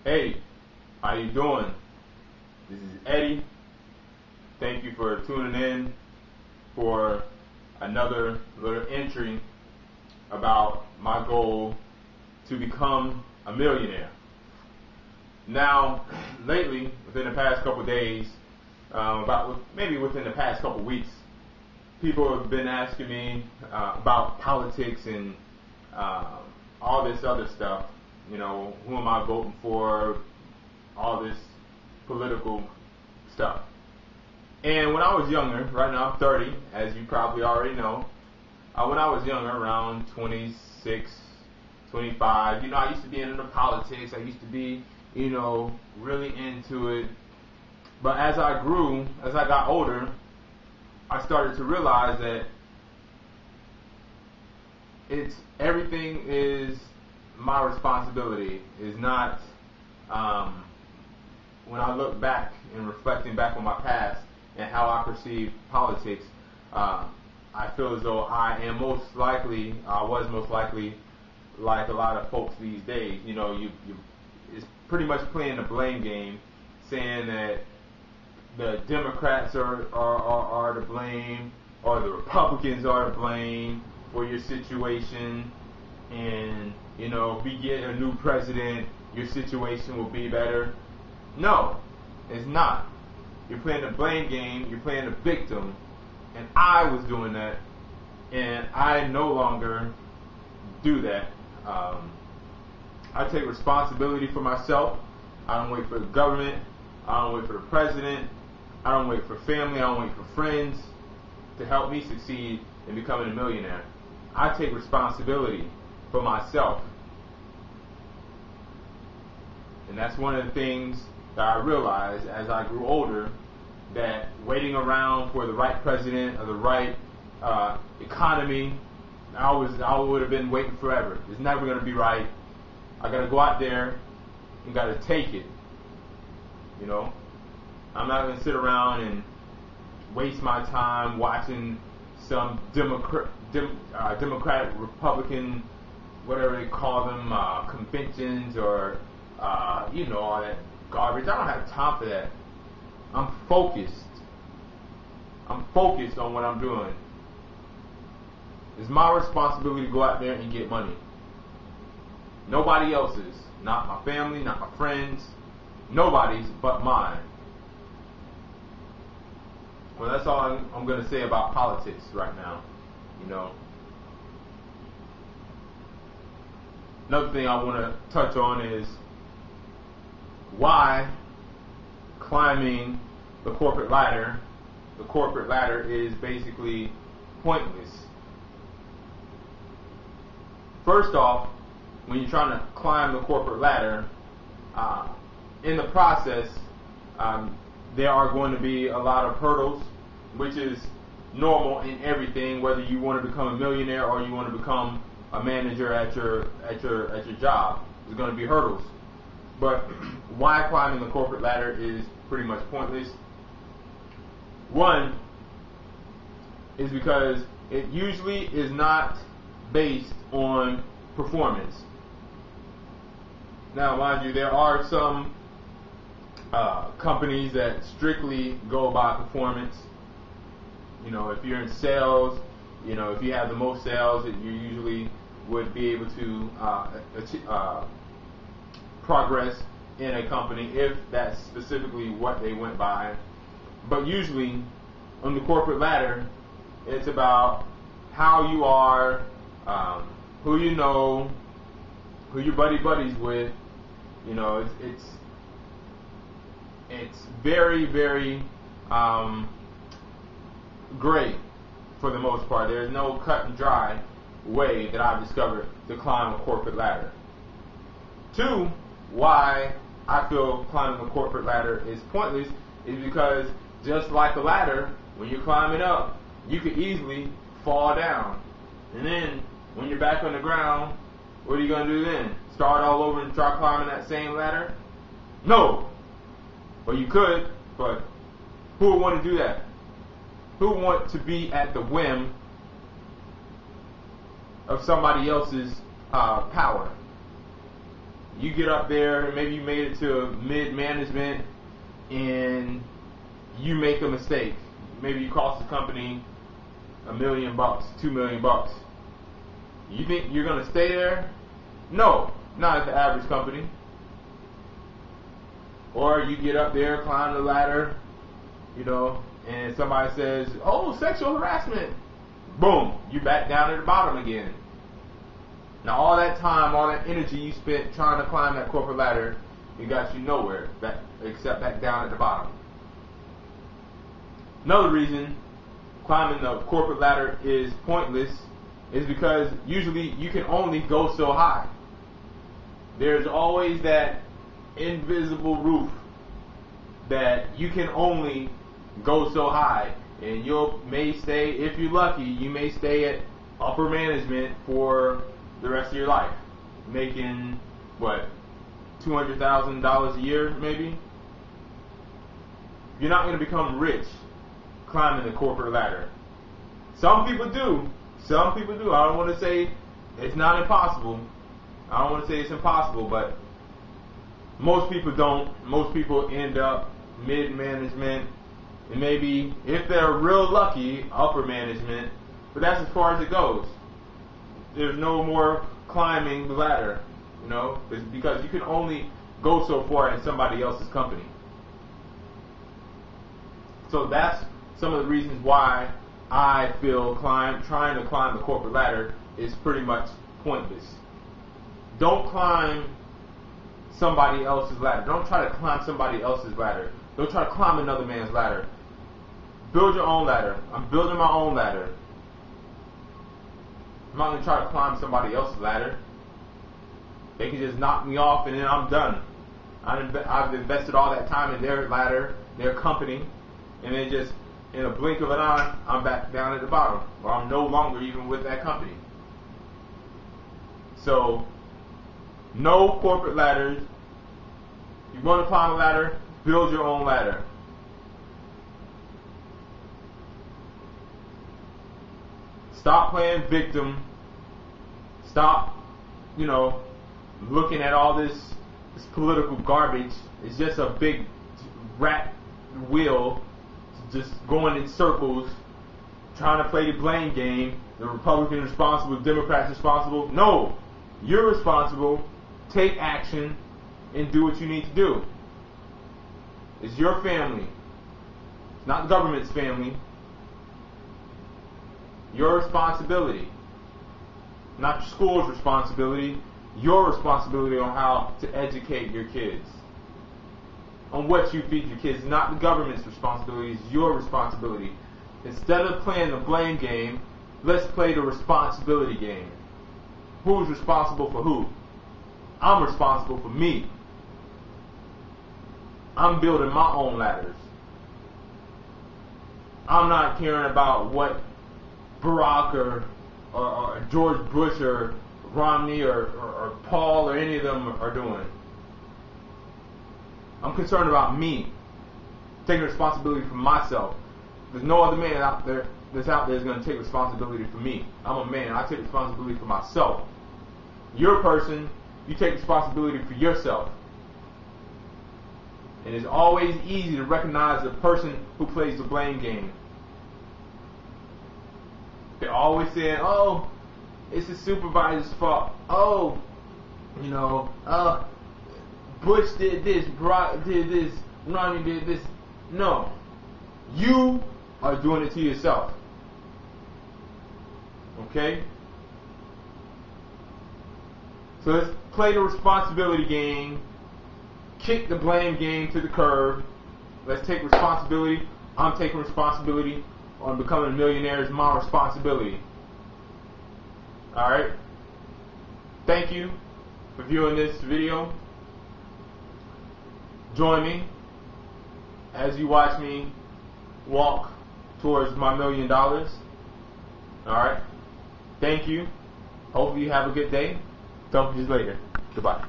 Hey, how you doing? This is Eddie. Thank you for tuning in for another little entry about my goal to become a millionaire. Now, lately, within the past couple days, maybe within the past couple weeks, people have been asking me about politics and all this other stuff. You know, who am I voting for? All this political stuff. And when I was younger, right now I'm 30, as you probably already know. When I was younger, around 26, 25, I used to be into politics. I used to be, really into it. But as I grew, as I got older, I started to realize that everything is my responsibility. Is not when I look back and reflecting back on my past and how I perceive politics, I feel as though I was most likely like a lot of folks these days. It's pretty much playing the blame game, saying that the Democrats are to blame or the Republicans are to blame for your situation, and if we get a new president, your situation will be better. No, it's not. You're playing the blame game, you're playing the victim, and I was doing that, and I no longer do that. I take responsibility for myself. I don't wait for the government. I don't wait for the president. I don't wait for family. I don't wait for friends to help me succeed in becoming a millionaire. I take responsibility for myself. And that's one of the things that I realized as I grew older, that waiting around for the right president or the right economy, I would have been waiting forever. It's never going to be right. I got to go out there and got to take it. I'm not going to sit around and waste my time watching some Democratic, Republican, whatever they call them, conventions or all that garbage. I don't have time for that. I'm focused. I'm focused on what I'm doing. It's my responsibility to go out there and get money. Nobody else's. Not my family, not my friends. Nobody's but mine. Well, that's all I'm going to say about politics right now. Another thing I want to touch on is why climbing the corporate ladder is basically pointless. First off, when you're trying to climb the corporate ladder, in the process, there are going to be a lot of hurdles, which is normal in everything, whether you want to become a millionaire or you want to become a manager at your job. There's going to be hurdles. But why climbing the corporate ladder is pretty much pointless. One is because it usually is not based on performance. Now, mind you, there are some companies that strictly go by performance. If you're in sales, if you have the most sales, you usually would be able to progress in a company if that's specifically what they went by. But usually on the corporate ladder, it's about how you are, who you know, who your buddies with. It's very, very gray for the most part. There's no cut and dry way that I've discovered to climb a corporate ladder. Two, why I feel climbing the corporate ladder is pointless is because just like a ladder, when you're climbing up, you could easily fall down. And then when you're back on the ground, what are you going to do then? Start all over and try climbing that same ladder? No. Well, you could, but who would want to do that? Who would want to be at the whim of somebody else's power? you get up there and maybe you made it to mid-management and you make a mistake. Maybe you cost the company $1 million, $2 million. You think you're going to stay there? No, not at the average company. Or you get up there, climb the ladder, you know, and somebody says, oh, sexual harassment. Boom, you back down at the bottom again. Now all that time, all that energy you spent trying to climb that corporate ladder, it got you nowhere except back down at the bottom. Another reason climbing the corporate ladder is pointless is because usually you can only go so high. There's always that invisible roof that you can only go so high, and you may stay, if you're lucky, you may stay at upper management for the rest of your life, making what, $200,000 a year maybe. You're not going to become rich climbing the corporate ladder. Some people do. Some people do. I don't want to say it's not impossible. I don't want to say it's impossible, but most people don't. Most people end up mid-management, and maybe, if they're real lucky, upper management, but that's as far as it goes. There's no more climbing the ladder, you know, because you can only go so far in somebody else's company. So that's some of the reasons why I feel trying to climb the corporate ladder is pretty much pointless. Don't climb somebody else's ladder. Don't try to climb somebody else's ladder. Don't try to climb another man's ladder. Build your own ladder. I'm building my own ladder. I'm not going to try to climb somebody else's ladder. They can just knock me off and then I'm done. I've invested all that time in their ladder, their company, and then just in a blink of an eye, I'm back down at the bottom, or I'm no longer even with that company. So, no corporate ladders. You want to climb a ladder, build your own ladder. Stop playing victim. Stop, looking at all this political garbage. It's just a big rat wheel just going in circles, trying to play the blame game. The Republicans responsible, the Democrats responsible. No, you're responsible. Take action and do what you need to do. It's your family, not the government's family. Your responsibility, not your school's responsibility. Your responsibility on how to educate your kids, on what you feed your kids. Not the government's responsibility. It's your responsibility. Instead of playing the blame game, let's play the responsibility game. Who's responsible for who? I'm responsible for me. I'm building my own ladders. I'm not caring about what Barack or George Bush or Romney or Paul or any of them are doing. I'm concerned about me, taking responsibility for myself. There's no other man out there that's going to take responsibility for me. I'm a man. I take responsibility for myself. You're a person. You take responsibility for yourself. And it's always easy to recognize the person who plays the blame game. They're always saying, oh, it's the supervisor's fault. Oh, Bush did this, Barack did this, Romney did this. No. You are doing it to yourself. Okay? So let's play the responsibility game. Kick the blame game to the curb. Let's take responsibility. I'm taking responsibility on becoming a millionaire. Is my responsibility. Alright? Thank you for viewing this video. Join me as you watch me walk towards my $1 million. Alright? Thank you. Hopefully you have a good day. Talk to you later. Goodbye.